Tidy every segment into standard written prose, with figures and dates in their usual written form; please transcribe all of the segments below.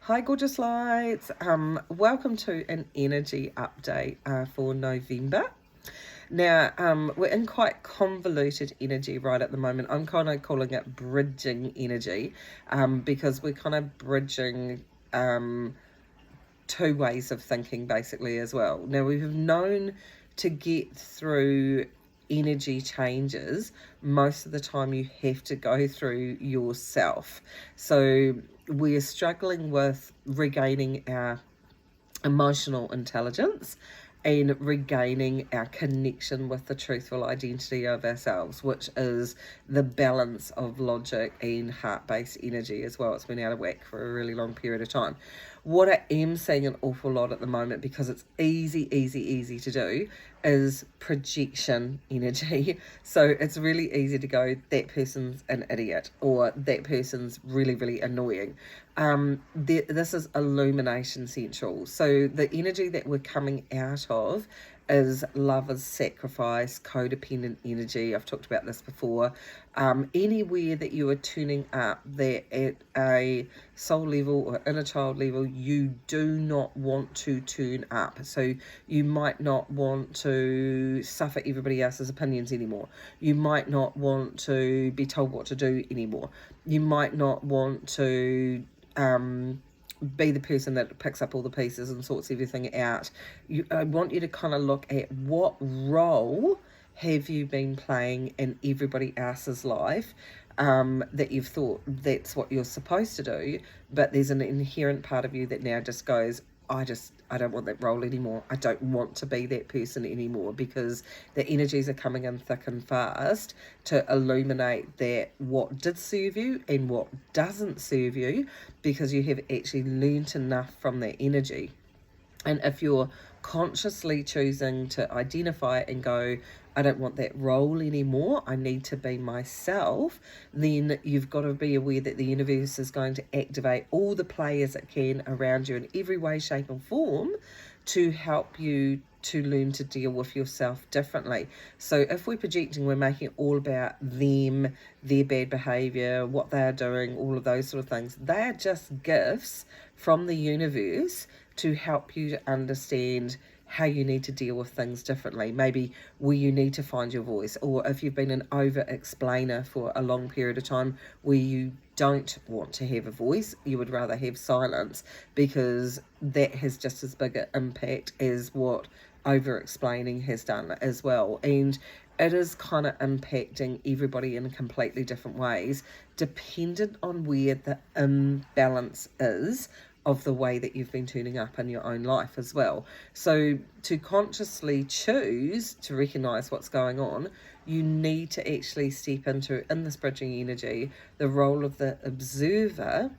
Hi, gorgeous lights. Welcome to an energy update for November. Now, we're in quite convoluted energy right at the moment. I'm kind of calling it bridging energy because we're kind of bridging two ways of thinking basically as well. Now, we've known to get through energy changes, most of the time you have to go through yourself. So we're struggling with regaining our emotional intelligence and regaining our connection with the truthful identity of ourselves, which is the balance of logic and heart-based energy as well. It's been out of whack for a really long period of time. What I am seeing an awful lot at the moment, because it's easy to do, is projection energy. So it's really easy to go, that person's an idiot, or that person's really annoying. This is illumination central. So the energy that we're coming out of is love as sacrifice, codependent energy. I've talked about this before. Anywhere that you are tuning up that at a soul level or inner child level, you do not want to turn up. So you might not want to suffer everybody else's opinions anymore. You might not want to be told what to do anymore. You might not want to be the person that picks up all the pieces and sorts everything out. I want you to kind of look at what role have you been playing in everybody else's life that you've thought that's what you're supposed to do, but there's an inherent part of you that now just goes, I don't want that role anymore. I don't want to be that person anymore, because the energies are coming in thick and fast to illuminate that what did serve you and what doesn't serve you, because you have actually learnt enough from that energy. And if you're consciously choosing to identify and go, I don't want that role anymore, I need to be myself, then you've got to be aware that the universe is going to activate all the players it can around you in every way, shape and form to help you to learn to deal with yourself differently. So if we're projecting, we're making it all about them, their bad behavior, what they're doing, all of those sort of things. They're just gifts from the universe to help you to understand how you need to deal with things differently. Maybe where you need to find your voice, or if you've been an over-explainer for a long period of time where you don't want to have a voice, you would rather have silence, because that has just as big an impact as what over-explaining has done as well. And it is kind of impacting everybody in completely different ways, dependent on where the imbalance is of the way that you've been turning up in your own life as well. So to consciously choose to recognize what's going on, you need to actually step into, in this bridging energy, the role of the observer.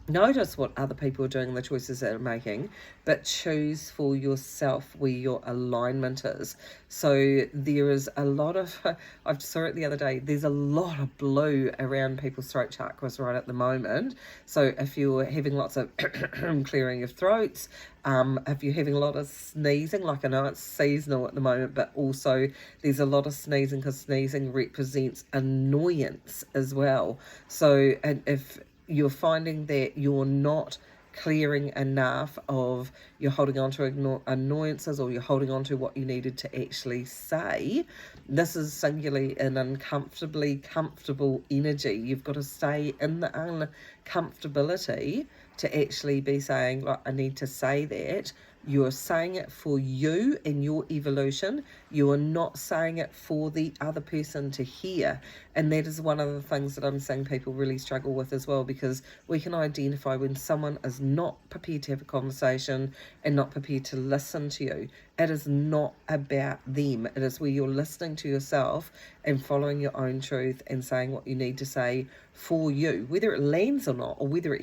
Notice what other people are doing, the choices that they're making, but choose for yourself where your alignment is. So there is a lot of, I saw it the other day, there's a lot of blue around people's throat chakras right at the moment. So if you're having lots of clearing of throats, if you're having a lot of sneezing, like I know it's seasonal at the moment, but also there's a lot of sneezing, because sneezing represents annoyance as well. So, and if you're finding that you're not clearing enough, of you're holding on to annoyances, or you're holding on to what you needed to actually say, this is singularly an uncomfortably comfortable energy. You've got to stay in the uncomfortability to actually be saying, like, I need to say that. You're saying it for you and your evolution. You are not saying it for the other person to hear. And that is one of the things that I'm seeing people really struggle with as well, because we can identify when someone is not prepared to have a conversation and not prepared to listen to you. It is not about them. It is where you're listening to yourself and following your own truth and saying what you need to say for you. Whether it lands or not, or whether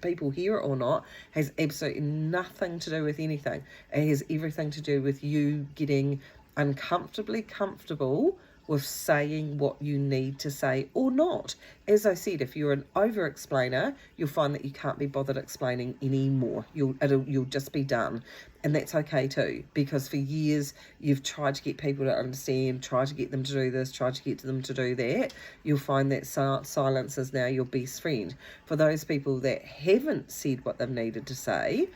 people hear it or not, has absolutely nothing to do with anything. It has everything to do with you getting uncomfortably comfortable with saying what you need to say or not. As I said, if you're an over-explainer, you'll find that you can't be bothered explaining anymore. You'll just be done. And that's okay too, because for years you've tried to get people to understand, tried to get them to do this, tried to get them to do that. You'll find that silence is now your best friend. For those people that haven't said what they've needed to say,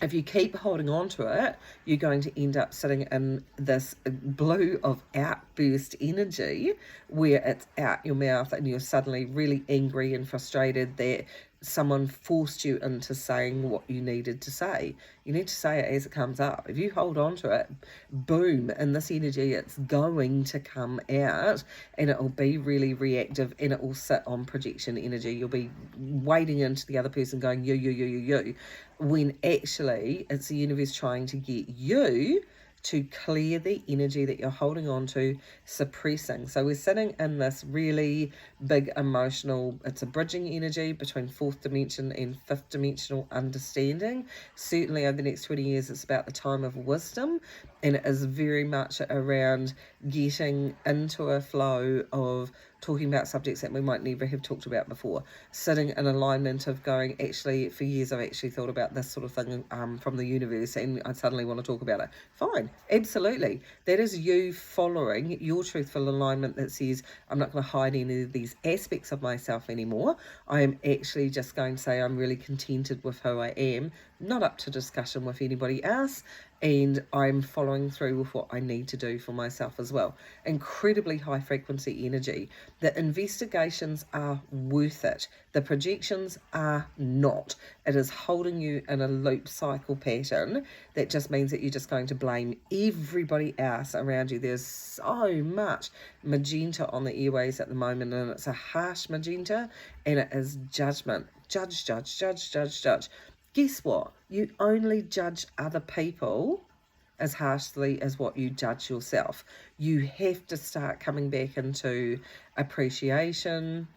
if you keep holding on to it, you're going to end up sitting in this blue of outburst energy where it's out your mouth and you're suddenly really angry and frustrated that someone forced you into saying what you needed to say. You need to say it as it comes up. If you hold on to it, boom, in this energy, it's going to come out and it will be really reactive and it will sit on projection energy. You'll be wading into the other person going, you, when actually it's the universe trying to get you to clear the energy that you're holding on to, suppressing. So we're sitting in this really big emotional, it's a bridging energy between fourth dimension and fifth dimensional understanding. Certainly over the next 20 years, it's about the time of wisdom, and it is very much around getting into a flow of talking about subjects that we might never have talked about before, sitting in alignment of going, actually, for years I've actually thought about this sort of thing from the universe and I suddenly want to talk about it. Fine, absolutely. That is you following your truthful alignment that says, I'm not going to hide any of these aspects of myself anymore. I am actually just going to say I'm really contented with who I am, not up to discussion with anybody else, and I'm following through with what I need to do for myself as well. Incredibly high frequency energy. The investigations are worth it. The projections are not. It is holding you in a loop cycle pattern that just means that you're just going to blame everybody else around you. There's so much magenta on the airways at the moment, and it's a harsh magenta, and it is judgment. Judge, judge, judge, judge, judge. Guess what? You only judge other people as harshly as what you judge yourself. You have to start coming back into appreciation,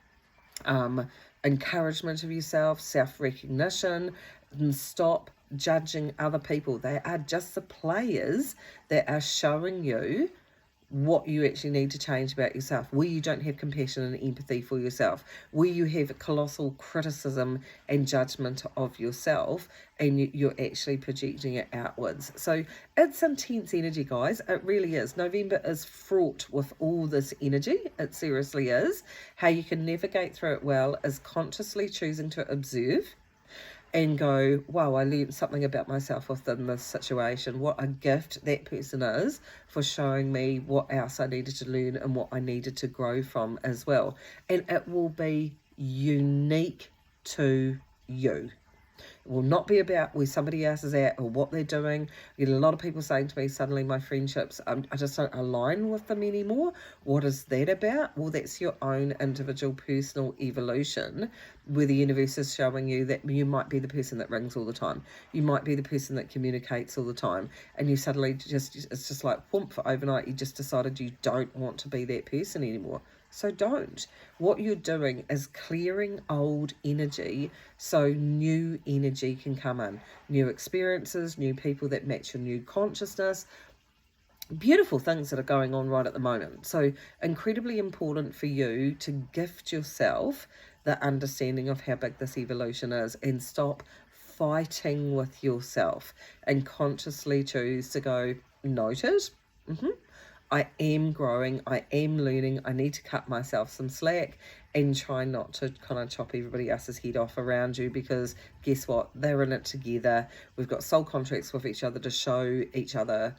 encouragement of yourself, self-recognition, and stop judging other people. They are just the players that are showing you what you actually need to change about yourself, where you don't have compassion and empathy for yourself, where you have colossal criticism and judgment of yourself, and you're actually projecting it outwards. So it's intense energy, guys. It really is. November is fraught with all this energy. It seriously is. How you can navigate through it well is consciously choosing to observe and go, wow, I learned something about myself within this situation. What a gift that person is for showing me what else I needed to learn and what I needed to grow from as well. And it will be unique to you. It will not be about where somebody else is at or what they're doing. I get a lot of people saying to me, suddenly my friendships, I just don't align with them anymore. What is that about? Well, that's your own individual personal evolution, where the universe is showing you that you might be the person that rings all the time. You might be the person that communicates all the time. And you suddenly it's just like, whoomp, overnight, you just decided you don't want to be that person anymore. So don't. What you're doing is clearing old energy so new energy can come in. New experiences, new people that match your new consciousness. Beautiful things that are going on right at the moment. So incredibly important for you to gift yourself the understanding of how big this evolution is and stop fighting with yourself and consciously choose to go, noted. I am growing, I am learning, I need to cut myself some slack and try not to kind of chop everybody else's head off around you, because guess what? They're in it together. We've got soul contracts with each other to show each other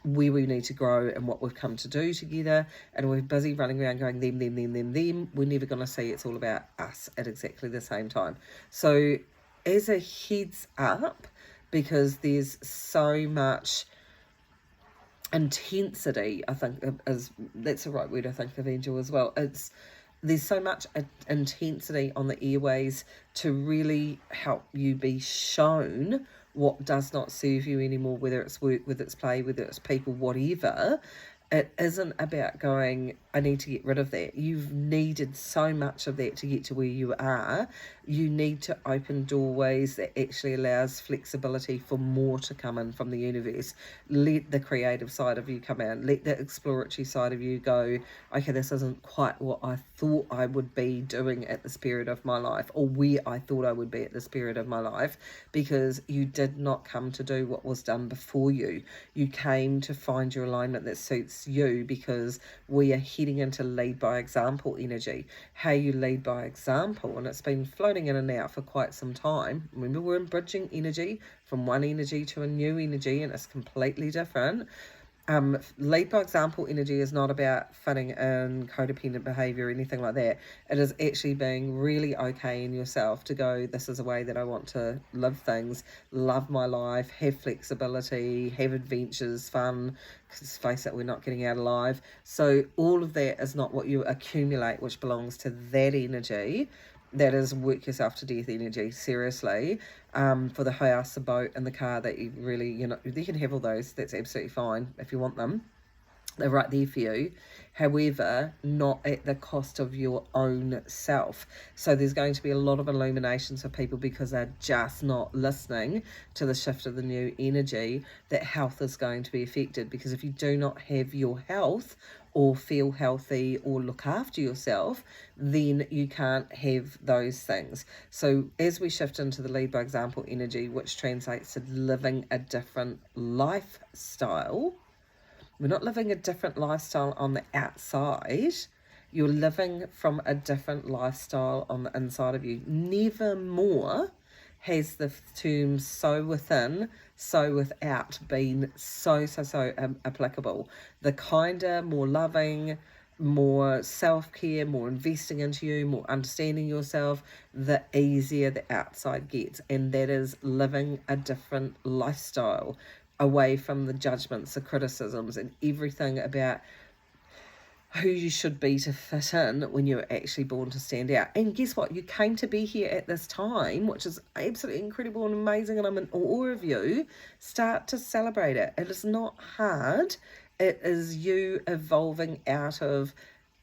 where we need to grow and what we've come to do together, and we're busy running around going them. We're never going to see it's all about us at exactly the same time. So as a heads up, because there's so much intensity, I think that's the right word, I think, of Angel as well. There's so much intensity on the airways to really help you be shown what does not serve you anymore, whether it's work, whether it's play, whether it's people, whatever. It isn't about going, I need to get rid of that. You've needed so much of that to get to where you are. You need to open doorways that actually allows flexibility for more to come in from the universe. Let the creative side of you come out. Let the exploratory side of you go, okay, this isn't quite what I thought I would be doing at this period of my life, or where I thought I would be at this period of my life, because you did not come to do what was done before you. You came to find your alignment that suits you, because we are heading into lead by example energy. How you lead by example, and it's been floating in and out for quite some time. Remember, we're in bridging energy from one energy to a new energy, and it's completely different. Lead by example energy is not about fitting in codependent behavior or anything like that. It is actually being really okay in yourself to go, this is a way that I want to live things, love my life, have flexibility, have adventures, fun, because face it, we're not getting out alive. So all of that is not what you accumulate, which belongs to that energy. That is work yourself to death energy, seriously. For the house, the boat, and the car that you really, you can have all those. That's absolutely fine if you want them. They're right there for you. However, not at the cost of your own self. So there's going to be a lot of illuminations for people because they're just not listening to the shift of the new energy, that health is going to be affected. Because if you do not have your health or feel healthy or look after yourself, then you can't have those things. So as we shift into the lead by example energy, which translates to living a different lifestyle, we're not living a different lifestyle on the outside. You're living from a different lifestyle on the inside of you. Never more has the term so within, so without been so applicable. The kinder, more loving, more self-care, more investing into you, more understanding yourself, the easier the outside gets. And that is living a different lifestyle, away from the judgments, the criticisms, and everything about who you should be to fit in when you're actually born to stand out. And guess what? You came to be here at this time, which is absolutely incredible and amazing, and I'm in awe of you. Start to celebrate it. It is not hard. It is you evolving out of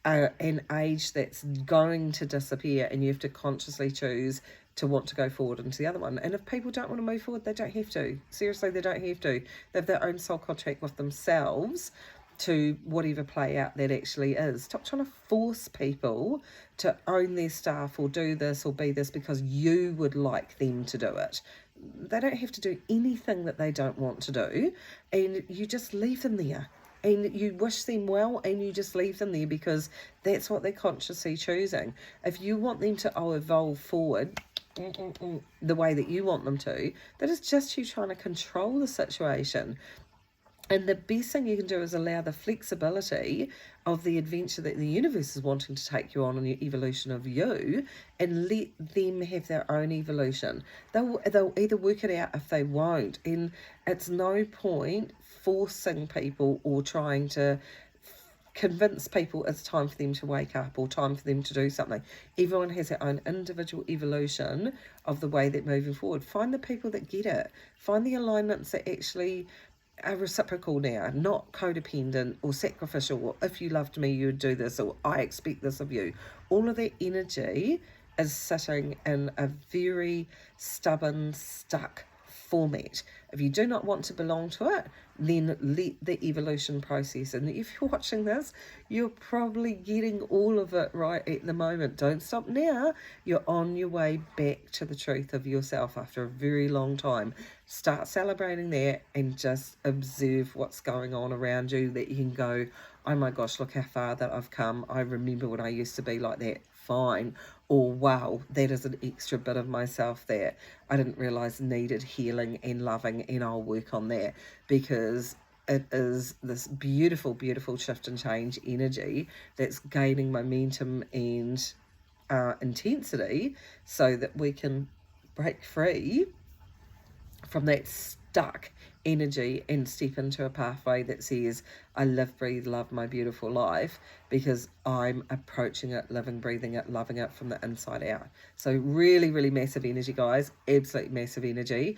an age that's going to disappear, and you have to consciously choose to want to go forward into the other one. And if people don't want to move forward, they don't have to. Seriously, they don't have to. They have their own soul contract with themselves to whatever play out that actually is. Stop trying to force people to own their stuff or do this or be this because you would like them to do it. They don't have to do anything that they don't want to do, and you just leave them there. And you wish them well, and you just leave them there because that's what they're consciously choosing. If you want them to evolve forward the way that you want them to, that is just you trying to control the situation. And the best thing you can do is allow the flexibility of the adventure that the universe is wanting to take you on your evolution of you, and let them have their own evolution. They'll either work it out if they won't. And it's no point forcing people or trying to convince people it's time for them to wake up or time for them to do something. Everyone has their own individual evolution of the way they're moving forward. Find the people that get it. Find the alignments that actually are reciprocal now, not codependent or sacrificial, or if you loved me you would do this, or I expect this of you. All of that energy is sitting in a very stubborn, stuck format. If you do not want to belong to it, then let the evolution process. And if you're watching this, you're probably getting all of it right at the moment. Don't stop now. You're on your way back to the truth of yourself after a very long time. Start celebrating that and just observe what's going on around you, that you can go, oh my gosh, look how far that I've come. I remember when I used to be like that. Fine. Or wow, that is an extra bit of myself that I didn't realize needed healing and loving, and I'll work on that, because it is this beautiful, beautiful shift and change energy that's gaining momentum and intensity, so that we can break free from that stuck energy and step into a pathway that says, I live, breathe, love my beautiful life because I'm approaching it, living, breathing it, loving it from the inside out. So really, really massive energy, guys. Absolutely massive energy.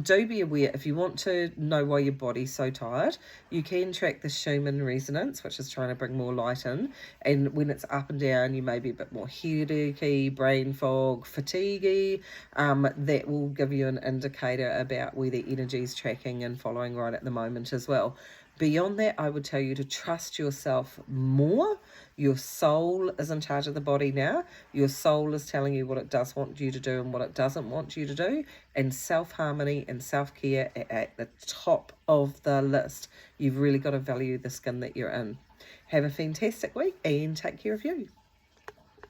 Do be aware, if you want to know why your body's so tired, you can track the Schumann resonance, which is trying to bring more light in. And when it's up and down, you may be a bit more headachy, brain fog, fatiguey. That will give you an indicator about where the energy is tracking and following right at the moment as well. Beyond that, I would tell you to trust yourself more. Your soul is in charge of the body now. Your soul is telling you what it does want you to do and what it doesn't want you to do. And self-harmony and self-care at the top of the list. You've really got to value the skin that you're in. Have a fantastic week and take care of you.